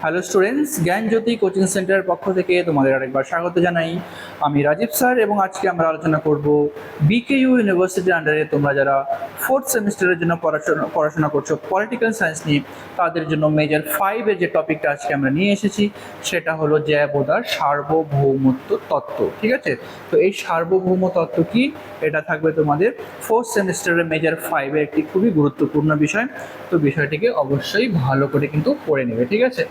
Hello students, জ্ঞানজ্যোতি coaching সেন্টারের পক্ষ থেকে তোমাদের আরেকবার স্বাগত জানাই। আমি রাজীব স্যার এবং আজকে আমরা আলোচনা করব বিকেইউ ইউনিভার্সিটির আন্ডারে তোমরা যারা ফোর্থ সেমিস্টারের জন্য পড়াশোনা করছো পলিটিক্যাল সায়েন্স নিয়ে, তাদের জন্য মেজর 5-এর যে টপিকটা আজকে আমরা নিয়ে এসেছি সেটা হলো জ্যাবোদার সার্বভৌমত্ব তত্ত্ব। ঠিক আছে, তো এই সার্বভৌম তত্ত্ব কি, এটা থাকবে তোমাদের ফোর্থ সেমিস্টারের মেজর 5-এর একটি খুবই গুরুত্বপূর্ণ বিষয়। তো বিষয়টিকে অবশ্যই ভালো করে কিন্তু পড়ে নেবে। ঠিক আছে,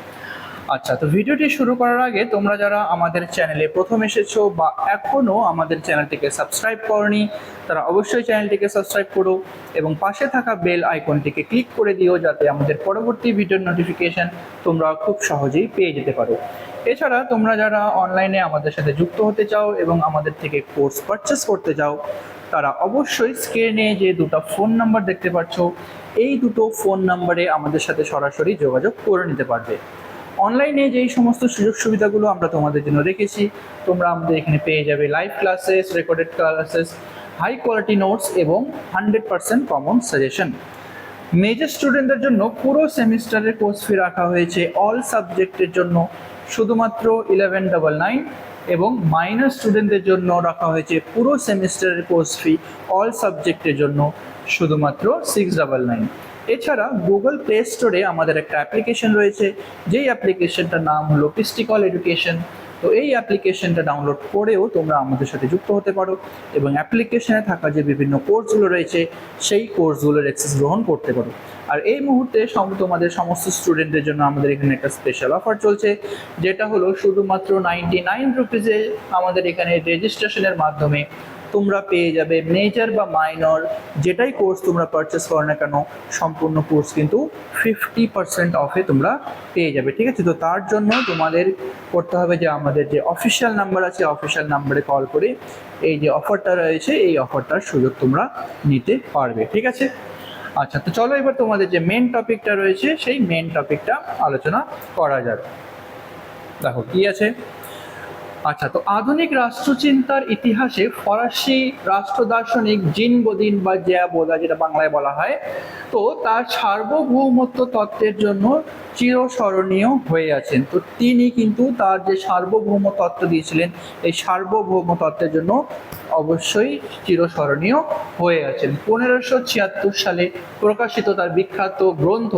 আচ্ছা, তো ভিডিওটি শুরু করার আগে তোমরা যারা আমাদের চ্যানেলে প্রথম এসেছো বা এখনও আমাদের চ্যানেলটিকে সাবস্ক্রাইব করনি, তারা অবশ্যই চ্যানেলটিকে সাবস্ক্রাইব করো এবং পাশে থাকা বেল আইকনটিকে ক্লিক করে দিও, যাতে আমাদের পরবর্তী ভিডিওর নোটিফিকেশন তোমরা খুব সহজেই পেয়ে যেতে পারো। এছাড়া তোমরা যারা অনলাইনে আমাদের সাথে যুক্ত হতে চাও এবং আমাদের থেকে কোর্স পারচেস করতে চাও, তারা অবশ্যই স্ক্রিনে যে দুটো ফোন নাম্বার দেখতে পাচ্ছ, এই দুটো ফোন নাম্বারে আমাদের সাথে সরাসরি যোগাযোগ করে নিতে পারবে। অনলাইনে যেই সমস্ত সুযোগ সুবিধাগুলো আমরা তোমাদের জন্য রেখেছি, তোমরা আমাদের এখানে পেয়ে যাবে live classes, recorded classes, high quality notes এবং 100% কমন সাজেশন। মেজর স্টুডেন্টদের জন্য পুরো সেমিস্টারের কোর্স ফি রাখা হয়েছে অল সাবজেক্টের জন্য শুধুমাত্র 1199 এবং মাইনর স্টুডেন্টদের জন্য রাখা হয়েছে পুরো সেমিস্টারের কোর্স ফি অল সাবজেক্টের জন্য শুধুমাত্র 699। এছাড়া গুগল প্লে স্টোরে আমাদের একটা অ্যাপ্লিকেশন রয়েছে, যেই অ্যাপ্লিকেশনটার নাম হলো পিস্টিকল এডুকেশন। তো এই অ্যাপ্লিকেশনটা ডাউনলোড করেও তোমরা আমাদের সাথে যুক্ত হতে পারো এবং অ্যাপ্লিকেশনে থাকা যে বিভিন্ন কোর্সগুলো রয়েছে সেই কোর্সগুলোর অ্যাক্সেস গ্রহণ করতে পারো। আর এই মুহূর্তে তোমাদের সমস্ত স্টুডেন্টদের জন্য আমাদের এখানে একটা স্পেশাল অফার চলছে, যেটা হলো শুধুমাত্র 99 রুপিজে আমাদের এখানে রেজিস্ট্রেশনের মাধ্যমে তোমরা পেয়ে যাবে মেজর বা মাইনর যেটাই কোর্স তোমরা পারচেস করো না কেন, সম্পূর্ণ কোর্স কিন্তু 50% অফে তোমরা পেয়ে যাবে। ঠিক আছে, তো তার জন্য তোমাদের করতে হবে যে আমাদের যে অফিসিয়াল নাম্বার আছে, অফিসিয়াল নাম্বারে কল করে এই যে অফারটা রয়েছে এই অফারটার সুযোগ তোমরা নিতে পারবে। ঠিক আছে, আচ্ছা, তো চলো এবার তোমাদের যে মেন টপিকটা রয়েছে সেই মেন টপিকটা আলোচনা করা যাবে। দেখো কি আছে। আচ্ছা, তো আধুনিক রাষ্ট্রচিন্তার ইতিহাসে ফরাসি রাষ্ট্র দার্শনিক জিন বোদিন বা জ্যাবোদা, যেটা বাংলায় বলা হয়, তো তার সার্বভৌমত্ব তত্ত্বের জন্য চিরস্মরণীয় হয়ে আছেন। তো তিনি কিন্তু তার যে সার্বভৌম তত্ত্ব দিয়েছিলেন, এই সার্বভৌম তত্ত্বের জন্য অবশ্যই চিরস্মরণীয় হয়ে আছেন। 1576 সালে প্রকাশিত তার বিখ্যাত গ্রন্থ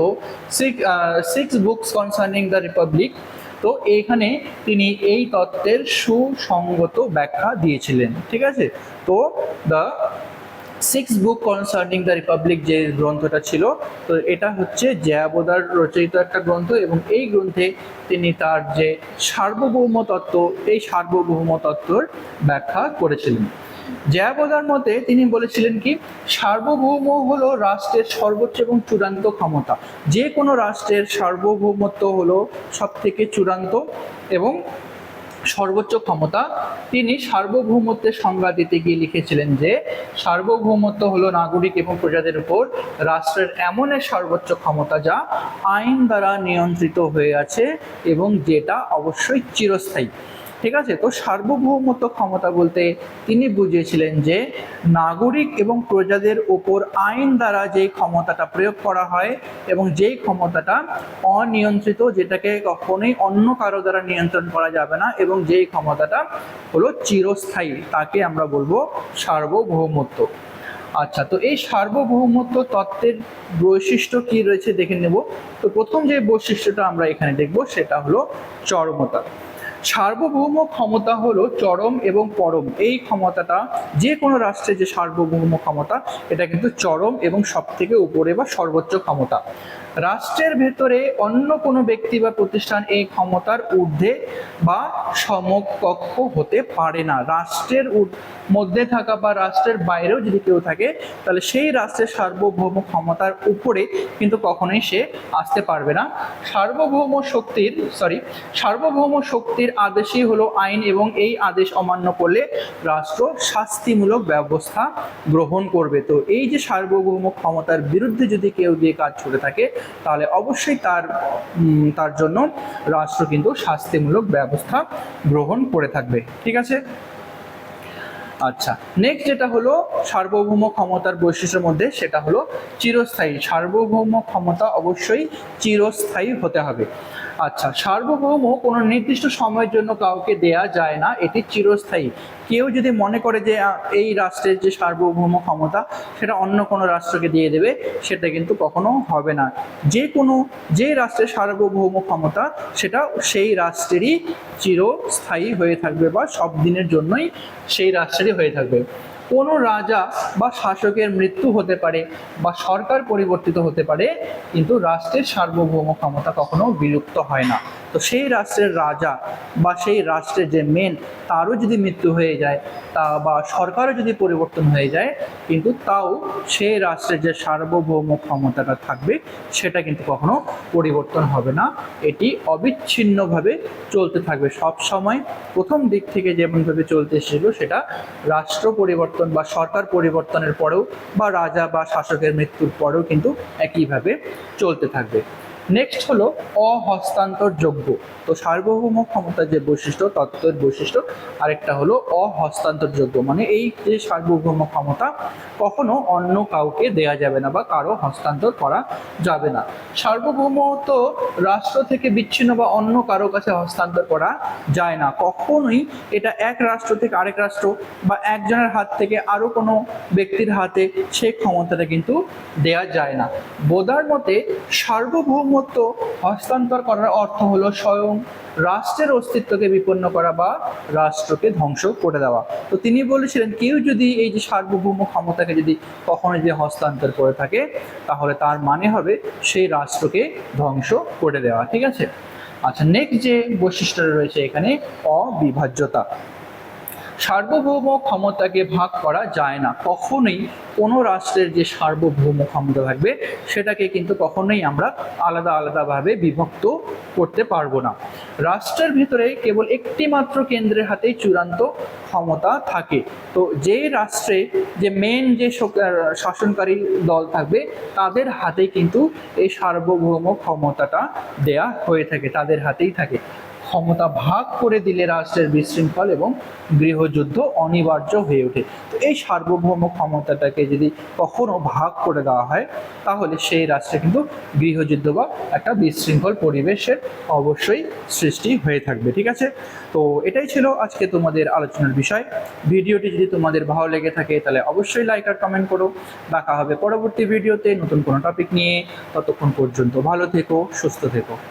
six books concerning the Republic, তো এইখানে তিনি এই তত্ত্বের সুসংগত ব্যাখ্যা দিয়েছিলেন। ঠিক আছে, তো the six book concerning the Republic যে গ্রন্থটা ছিল, তো এটা হচ্ছে জ্যাবোদার রচিত একটা গ্রন্থ এবং এই গ্রন্থে তিনি তার যে সার্বভৌম তত্ত্ব, এই সার্বভৌম তত্ত্বর ব্যাখ্যা করেছিলেন। জ্যাবোদার মতে তিনি বলেছিলেন কি, সার্বভৌম হলো রাষ্ট্রের সর্বোচ্চ এবং চূড়ান্ত ক্ষমতা। যে কোনো রাষ্ট্রের সার্বভৌমত্ব হলো সব থেকে চূড়ান্ত এবং সর্বোচ্চ ক্ষমতা। তিনি সার্বভৌমত্বের সংজ্ঞা দিতে গিয়ে লিখেছিলেন যে সার্বভৌমত্ব হলো নাগরিক এবং প্রজাদের উপর রাষ্ট্রের এমন এক সর্বোচ্চ ক্ষমতা যা আইন দ্বারা নিয়ন্ত্রিত হয়ে আছে এবং যেটা অবশ্যই চিরস্থায়ী। ঠিক আছে, তো সার্বভৌমত্ব ক্ষমতা বলতে তিনি বুঝিয়েছিলেন যে নাগরিক এবং প্রজাদের ওপর আইন দ্বারা যেই ক্ষমতাটা প্রয়োগ করা হয় এবং যেই ক্ষমতাটা অনিয়ন্ত্রিত, যেটাকে কখনোই অন্য কারো দ্বারা নিয়ন্ত্রণ করা যাবে না এবং যেই ক্ষমতাটা হলো চিরস্থায়ী, তাকে আমরা বলবো সার্বভৌমত্ব। আচ্ছা, তো এই সার্বভৌমত্ব তত্ত্বের বৈশিষ্ট্য কি রয়েছে দেখে নেব। তো প্রথম যে বৈশিষ্ট্যটা আমরা এখানে দেখব সেটা হলো চরমতা। সার্বভৌম ক্ষমতা হলো চরম এবং পরম। এই ক্ষমতাটা যে কোনো রাষ্ট্রের যে সার্বভৌম ক্ষমতা, এটা কিন্তু চরম এবং সব থেকে উপরে বা সর্বোচ্চ ক্ষমতা। রাষ্ট্রের ভেতরে অন্য কোনো ব্যক্তি বা প্রতিষ্ঠান এই ক্ষমতার ঊর্ধ্বে বা সমকক্ষ হতে পারে না। রাষ্ট্রের মধ্যে থাকা বা রাষ্ট্রের বাইরেও যদি কেউ থাকে, তাহলে সেই রাষ্ট্রের সার্বভৌম ক্ষমতার উপরে কিন্তু কখনোই সে আসতে পারবে না। সার্বভৌম শক্তির আদেশই হলো আইন এবং এই আদেশ অমান্য করলে রাষ্ট্র শাস্তিমূলক ব্যবস্থা গ্রহণ করবে। তো এই যে সার্বভৌম ক্ষমতার বিরুদ্ধে যদি কেউ দিয়ে কাজ করে থাকে, তাহলে অবশ্যই তার জন্য রাষ্ট্র কিন্তু শাস্তিমূলক ব্যবস্থা গ্রহণ করে থাকবে। ঠিক আছে, আচ্ছা, নেক্সট যেটা হলো সার্বভৌম ক্ষমতার বৈশিষ্ট্যের মধ্যে, সেটা হলো চিরস্থায়ী। সার্বভৌম ক্ষমতা অবশ্যই চিরস্থায়ী হতে হবে। আচ্ছা, সার্বভৌম কোনো নির্দিষ্ট সময়ের জন্য কাউকে দেয়া যায় না, এটি চিরস্থায়ী। কেউ যদি মনে করে যে এই রাষ্ট্রের যে সার্বভৌম ক্ষমতা সেটা অন্য কোনো রাষ্ট্রকে দিয়ে দেবে, সেটা কিন্তু কখনো হবে না। যে রাষ্ট্রের সার্বভৌম ক্ষমতা সেটা সেই রাষ্ট্রেরই চিরস্থায়ী হয়ে থাকবে, বা সব দিনের জন্যই সেই রাষ্ট্রেরই হয়ে থাকবে। কোনো রাজা বা শাসকের মৃত্যু হতে পারে বা সরকার পরিবর্তিত হতে পারে, কিন্তু রাষ্ট্রের সার্বভৌম ক্ষমতা কখনো বিলুপ্ত হয় না। তো সেই রাষ্ট্রের রাজা বা সেই রাষ্ট্রের যে মেন, তারও যদি মৃত্যু হয়ে যায়, তা বা সরকারও যদি পরিবর্তন হয়ে যায়, কিন্তু তাও সেই রাষ্ট্রের যে সার্বভৌম ক্ষমতাটা থাকবে সেটা কিন্তু কখনো পরিবর্তন হবে না। এটি অবিচ্ছিন্নভাবে চলতে থাকবে সব সময়। প্রথম দিক থেকে যেমনভাবে চলতে এসেছিল সেটা রাষ্ট্র পরিবর্তন বা সরকার পরিবর্তনের পরেও বা রাজা বা শাসকের মৃত্যুর পরেও কিন্তু একইভাবে চলতে থাকবে। নেক্সট হলো অহস্তান্তরযোগ্য। তো সার্বভৌম ক্ষমতার যে বৈশিষ্ট্য, তত্ত্বের বৈশিষ্ট্য আরেকটা হলো অহস্তান্তরযোগ্য, মানে এই যে সার্বভৌম ক্ষমতা কখনো অন্য কাউকে দেয়া যাবে না বা কারো হস্তান্তর করা যাবে না। সার্বভৌমত্ব রাষ্ট্র থেকে বিচ্ছিন্ন বা অন্য কারো কাছে হস্তান্তর করা যায় না কখনোই। এটা এক রাষ্ট্র থেকে আরেক রাষ্ট্র বা একজনের হাত থেকে আরো কোনো ব্যক্তির হাতে সেই ক্ষমতাটা কিন্তু দেয়া যায় না। বোদার মতে সার্বভৌমত্ব হস্তান্তর করার অর্থ হলো স্বয়ং রাষ্ট্রের অস্তিত্বকে বিপন্ন করা বা রাষ্ট্রকে ধ্বংস করে দেওয়া। তো তিনি বলেছিলেন কেউ যদি এই যে সার্বভৌম ক্ষমতাকে যদি কখনো যদি হস্তান্তর করে থাকে, তাহলে তার মানে হবে সেই রাষ্ট্রকে ধ্বংস করে দেওয়া। ঠিক আছে। আচ্ছা, নেক্সট যে বৈশিষ্ট্যটা রয়েছে এখানে, অবিভাজ্যতা। সার্বভৌম ক্ষমতাকে ভাগ করা যায় না কখনোই। কোনো রাষ্ট্রের যে সার্বভৌম ক্ষমতা থাকবে সেটাকে কিন্তু কখনোই আমরা আলাদা আলাদাভাবে বিভক্ত করতে পারবো না। রাষ্ট্রের ভিতরে কেবল একটি মাত্র কেন্দ্রের হাতেই চূড়ান্ত ক্ষমতা থাকে। তো যে রাষ্ট্রে যে মেন যে শাসনকারী দল থাকবে তাদের হাতেই কিন্তু এই সার্বভৌম ক্ষমতাটা দেয়া হয়ে থাকে, তাদের হাতেই থাকে। ক্ষমতা ভাগ করে দিলে রাষ্ট্রের বিশৃঙ্খল এবং গৃহযুদ্ধ অনিবার্য হয়ে ওঠে। তো এই সার্বভৌম ক্ষমতাটাকে যদি কখনো ভাগ করে দেওয়া হয়, তাহলে সেই রাষ্ট্রে কিন্তু গৃহযুদ্ধ বা একটা বিশৃঙ্খল পরিবেশের অবশ্যই সৃষ্টি হয়ে থাকবে। ঠিক আছে। তো এটাই ছিল আজকে তোমাদের আলোচনার বিষয়। ভিডিওটি যদি তোমাদের ভালো লেগে থাকে তাহলে অবশ্যই লাইক আর কমেন্ট করো। দেখা হবে পরবর্তী ভিডিওতে নতুন কোনো টপিক নিয়ে। ততক্ষণ পর্যন্ত ভালো থেকো, সুস্থ থেকো।